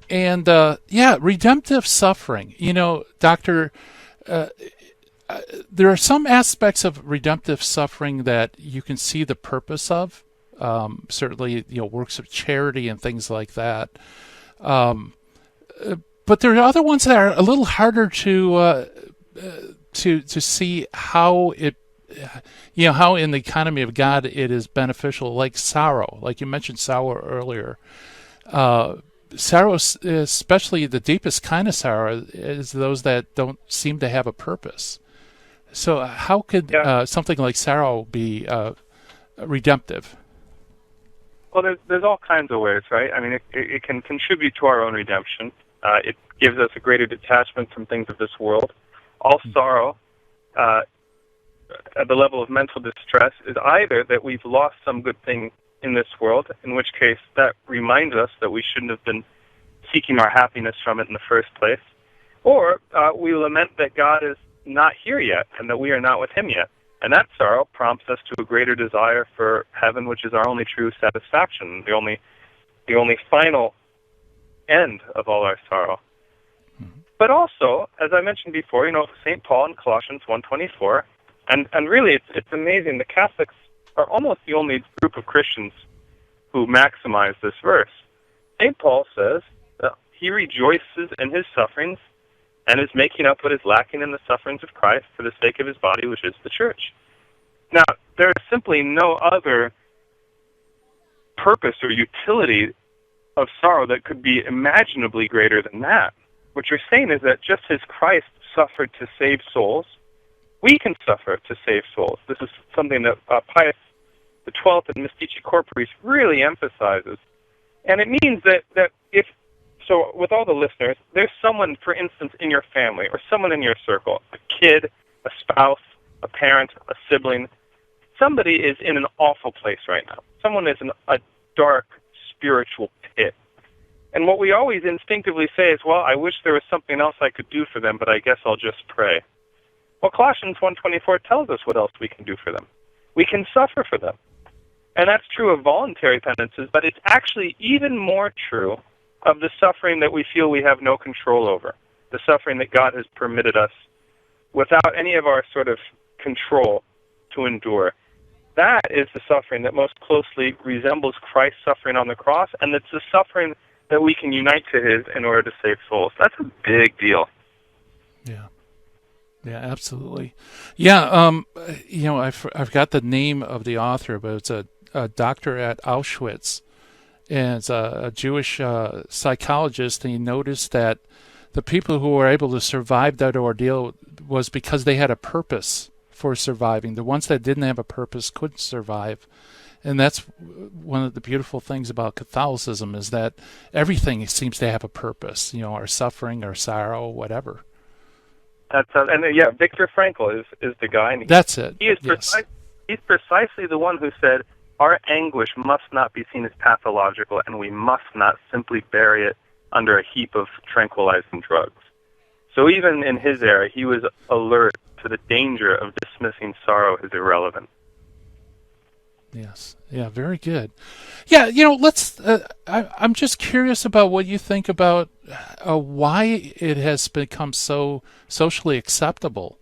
And redemptive suffering. You know, Doctor, there are some aspects of redemptive suffering that you can see the purpose of. Certainly, works of charity and things like that. But there are other ones that are a little harder to see how it. How in the economy of God it is beneficial, like sorrow. Like you mentioned sorrow earlier. Sorrow, especially the deepest kind of sorrow, is those that don't seem to have a purpose. So how could something like sorrow be redemptive?
Well, there's all kinds of ways, right? I mean, it can contribute to our own redemption. It gives us a greater detachment from things of this world. All sorrow, at the level of mental distress, is either that we've lost some good thing in this world, in which case that reminds us that we shouldn't have been seeking our happiness from it in the first place, or we lament that God is not here yet and that we are not with Him yet. And that sorrow prompts us to a greater desire for heaven, which is our only true satisfaction, the only final end of all our sorrow. Mm-hmm. But also, as I mentioned before, St. Paul in Colossians 1:24, and really it's amazing. The Catholics are almost the only group of Christians who maximize this verse. St. Paul says that he rejoices in his sufferings and is making up what is lacking in the sufferings of Christ for the sake of his body, which is the church. Now, there is simply no other purpose or utility of sorrow that could be imaginably greater than that. What you're saying is that just as Christ suffered to save souls, we can suffer to save souls. This is something that Pius XII and Mystici Corporis really emphasizes. And it means that if, so with all the listeners, there's someone, for instance, in your family or someone in your circle, a kid, a spouse, a parent, a sibling, somebody is in an awful place right now. Someone is in a dark spiritual pit. And what we always instinctively say is, well, I wish there was something else I could do for them, but I guess I'll just pray. Well, Colossians 1:24 tells us what else we can do for them. We can suffer for them. And that's true of voluntary penances, but it's actually even more true of the suffering that we feel we have no control over, the suffering that God has permitted us without any of our sort of control to endure. That is the suffering that most closely resembles Christ's suffering on the cross, and it's the suffering that we can unite to His in order to save souls. That's a big deal.
Yeah. Yeah, absolutely. Yeah, I've got the name of the author, but it's a doctor at Auschwitz, and it's a Jewish psychologist, and he noticed that the people who were able to survive that ordeal was because they had a purpose for surviving. The ones that didn't have a purpose couldn't survive. And that's one of the beautiful things about Catholicism, is that everything seems to have a purpose, our suffering, our sorrow, whatever.
Viktor Frankl is the guy. And
that's it.
He is he's precisely the one who said, our anguish must not be seen as pathological, and we must not simply bury it under a heap of tranquilizing drugs. So even in his era, he was alert to the danger of dismissing sorrow as irrelevant.
Yes. Yeah, very good. Yeah, let's. I'm just curious about what you think about why it has become so socially acceptable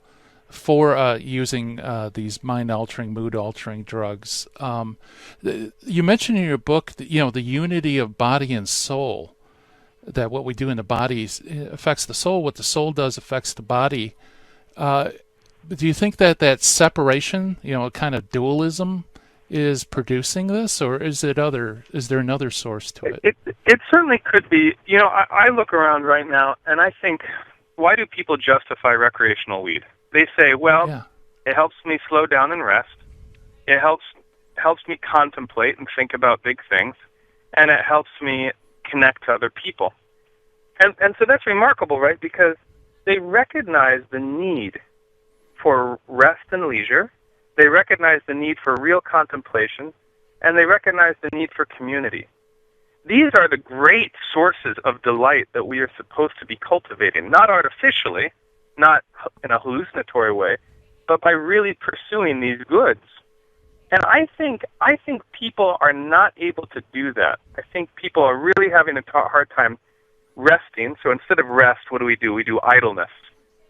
for using these mind-altering, mood-altering drugs. You mentioned in your book, the unity of body and soul. That what we do in the body affects the soul. What the soul does affects the body. Do you think that separation, kind of dualism, is producing this, or is there another source to it?
It certainly could be. I look around right now and I think, why do people justify recreational weed? They say, well, It helps me slow down and rest. It helps me contemplate and think about big things, and it helps me connect to other people. And so that's remarkable, right? Because they recognize the need for rest and leisure. They recognize the need for real contemplation, and they recognize the need for community. These are the great sources of delight that we are supposed to be cultivating, not artificially, not in a hallucinatory way, but by really pursuing these goods. And I think people are not able to do that. I think people are really having a hard time resting. So instead of rest, what do? We do idleness.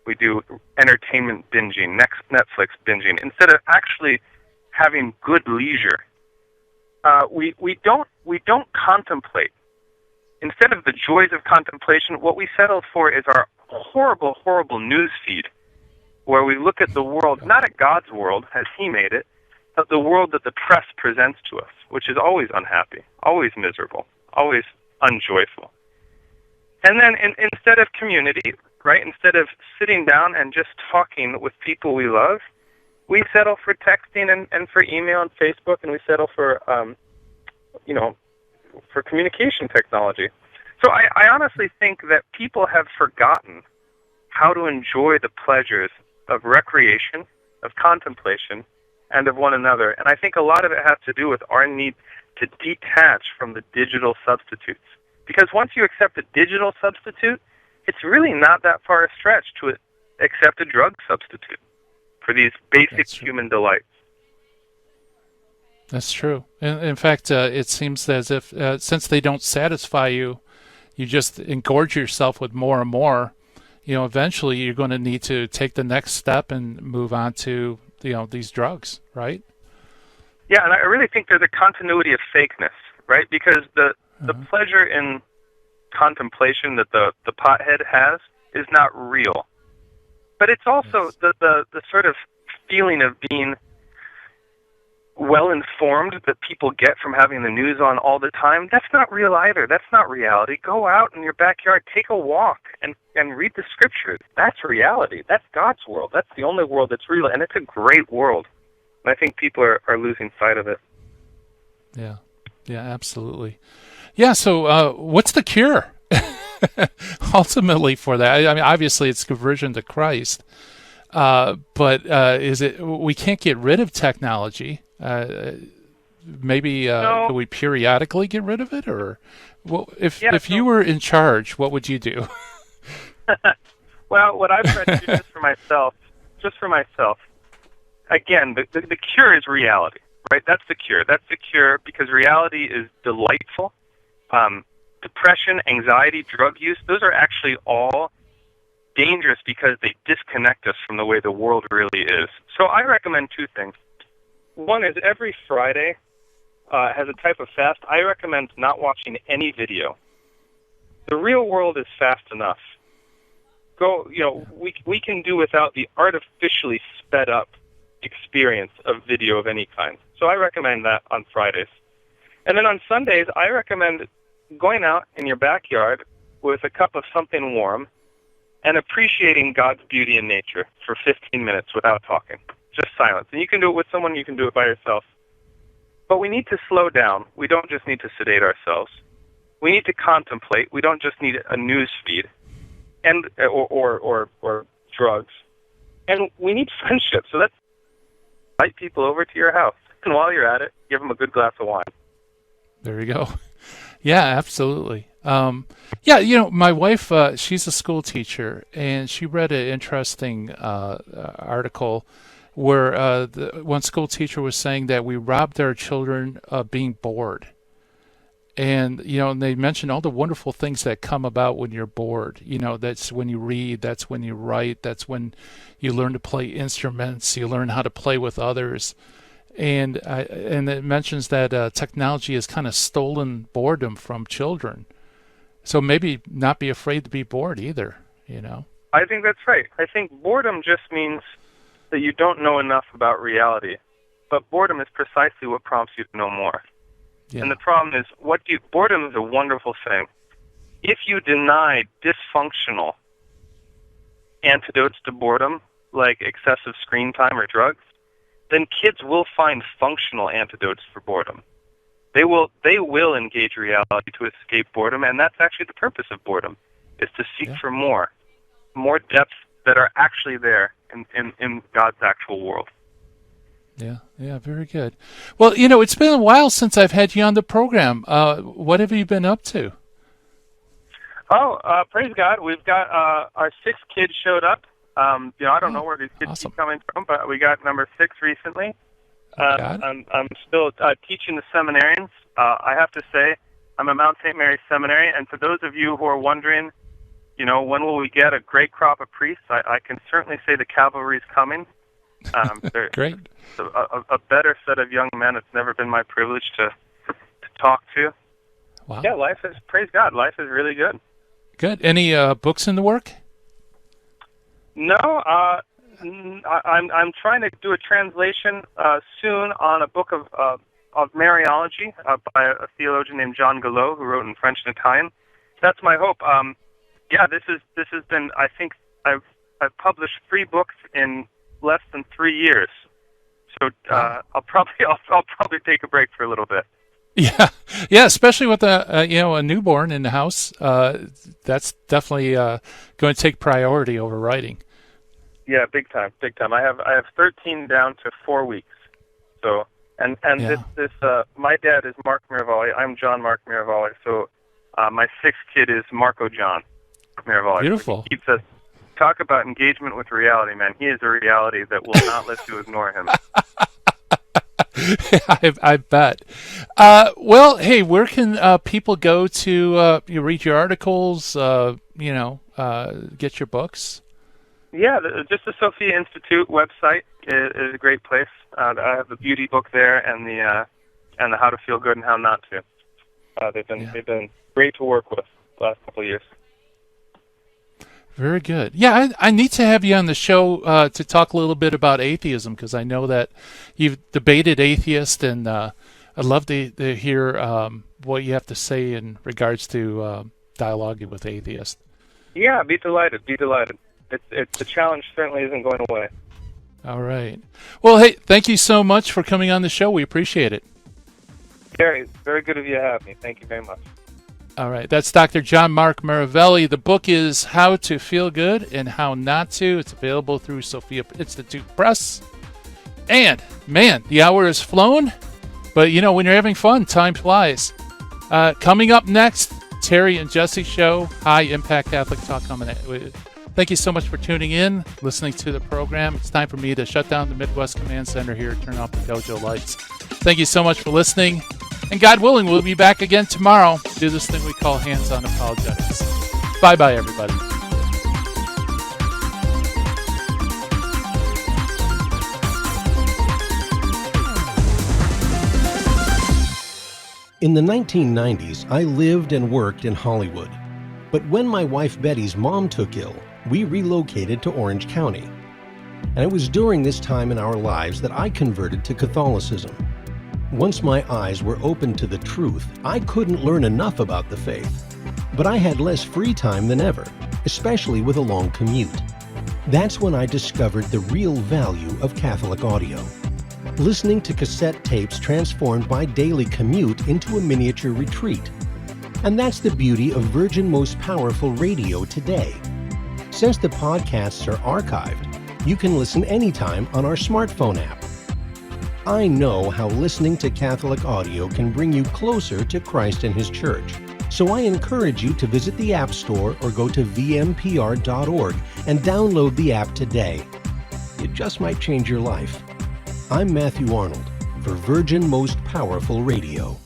We do entertainment binging, Netflix binging. Instead of actually having good leisure, we don't contemplate. Instead of the joys of contemplation, what we settle for is our horrible, horrible news feed, where we look at the world, not at God's world as He made it, but the world that the press presents to us, which is always unhappy, always miserable, always unjoyful. And then instead of community, right, instead of sitting down and just talking with people we love, we settle for texting and for email and Facebook, and we settle for, for communication technology. So I honestly think that people have forgotten how to enjoy the pleasures of recreation, of contemplation, and of one another. And I think a lot of it has to do with our need to detach from the digital substitutes. Because once you accept a digital substitute, it's really not that far a stretch to accept a drug substitute for these basic human delights.
That's true. In fact, it seems as if since they don't satisfy you, you just engorge yourself with more and more. Eventually you're going to need to take the next step and move on to these drugs, right?
Yeah, and I really think there's a continuity of fakeness, right? Because the pleasure in contemplation that the pothead has is not real. But it's also the sort of feeling of being well-informed that people get from having the news on all the time. That's not real either. That's not reality. Go out in your backyard, take a walk, and read the scriptures. That's reality. That's God's world. That's the only world that's real, and it's a great world. And I think people are losing sight of it.
Yeah, absolutely. Yeah, so what's the cure ultimately for that? I mean, obviously it's conversion to Christ, but is it? We can't get rid of technology. Maybe
no.
Could we periodically get rid of it, or if you were in charge, what would you do?
Well, what I've tried to do just for myself, again, the cure is reality, right? That's the cure. That's the cure because reality is delightful. Depression, anxiety, drug use, those are actually all dangerous because they disconnect us from the way the world really is. So I recommend two things. One is every Friday has a type of fast. I recommend not watching any video. The real world is fast enough. We can do without the artificially sped up experience of video of any kind. So I recommend that on Fridays. And then on Sundays, I recommend going out in your backyard with a cup of something warm and appreciating God's beauty in nature for 15 minutes without talking. Just silence. And you can do it with someone, you can do it by yourself. But we need to slow down. We don't just need to sedate ourselves. We need to contemplate. We don't just need a news feed and or drugs. And we need friendship. So that's invite people over to your house. And while you're at it, give them a good glass of wine.
There you go. Yeah, absolutely. Yeah, my wife, she's a school teacher, and she read an interesting article where one school teacher was saying that we robbed our children of being bored. And, and they mentioned all the wonderful things that come about when you're bored. That's when you read, that's when you write, that's when you learn to play instruments, you learn how to play with others. And it mentions that technology has kind of stolen boredom from children. So maybe not be afraid to be bored either,
I think that's right. I think boredom just means that you don't know enough about reality. But boredom is precisely what prompts you to know more. Yeah. And the problem is, boredom is a wonderful thing. If you deny dysfunctional antidotes to boredom, like excessive screen time or drugs, then kids will find functional antidotes for boredom. They will engage reality to escape boredom, and that's actually the purpose of boredom, is to seek for more depths that are actually there in God's actual world.
Yeah, very good. Well, it's been a while since I've had you on the program. What have you been up to?
Oh, praise God. We've got our 6th kid showed up. I don't know where these kids keep coming from, but we got number 6 recently. I'm still teaching the seminarians. I have to say, I'm at Mount St. Mary's Seminary, and for those of you who are wondering, when will we get a great crop of priests, I can certainly say the cavalry's coming.
Great.
A better set of young men. It's never been my privilege to talk to.
Wow.
Yeah, praise God, life is really good.
Good. Any books in the work?
No, I'm trying to do a translation soon on a book of Mariology by a theologian named John Gallo, who wrote in French and Italian. That's my hope. This has been. I think I've published 3 books in less than 3 years. So I'll probably take a break for a little bit.
Yeah, especially with a newborn in the house. That's definitely going to take priority over writing.
Yeah, big time. I have 13 down to 4 weeks. So this my dad is Marc Miravalle. I'm John Marc Miravalle. So my 6th kid is Marco John Miravalle.
Beautiful.
He keeps us. Talk about engagement with reality, man. He is a reality that will not let you ignore him.
I bet. Well, hey, where can people go to you read your articles, get your books?
Yeah, just the Sophia Institute website is a great place. I have the beauty book there and the How to Feel Good and How Not to. They've been great to work with the last couple of years.
Very good. Yeah, I need to have you on the show to talk a little bit about atheism, because I know that you've debated atheists, and I'd love to hear what you have to say in regards to dialoguing with atheists.
Yeah, be delighted. It's the challenge certainly isn't going away.
All right. Well, hey, thank you so much for coming on the show. We appreciate it.
Very, very good of you to have me. Thank you very much.
All right. That's Dr. John Marc Miravalle. The book is How to Feel Good and How Not to. It's available through Sophia Institute Press. And, man, the hour has flown. But, when you're having fun, time flies. Coming up next, Terry and Jesse Show, High Impact Catholic Talk coming at. Thank you so much for tuning in, listening to the program. It's time for me to shut down the Midwest Command Center here, turn off the dojo lights. Thank you so much for listening. And God willing, we'll be back again tomorrow to do this thing we call Hands-On Apologetics. Bye-bye, everybody.
In the 1990s, I lived and worked in Hollywood. But when my wife Betty's mom took ill, we relocated to Orange County. And it was during this time in our lives that I converted to Catholicism. Once my eyes were opened to the truth, I couldn't learn enough about the faith. But I had less free time than ever, especially with a long commute. That's when I discovered the real value of Catholic audio. Listening to cassette tapes transformed my daily commute into a miniature retreat. And that's the beauty of Virgin Most Powerful Radio today. Since the podcasts are archived, you can listen anytime on our smartphone app. I know how listening to Catholic audio can bring you closer to Christ and His Church. So I encourage you to visit the App Store or go to vmpr.org and download the app today. It just might change your life. I'm Matthew Arnold for Virgin Most Powerful Radio.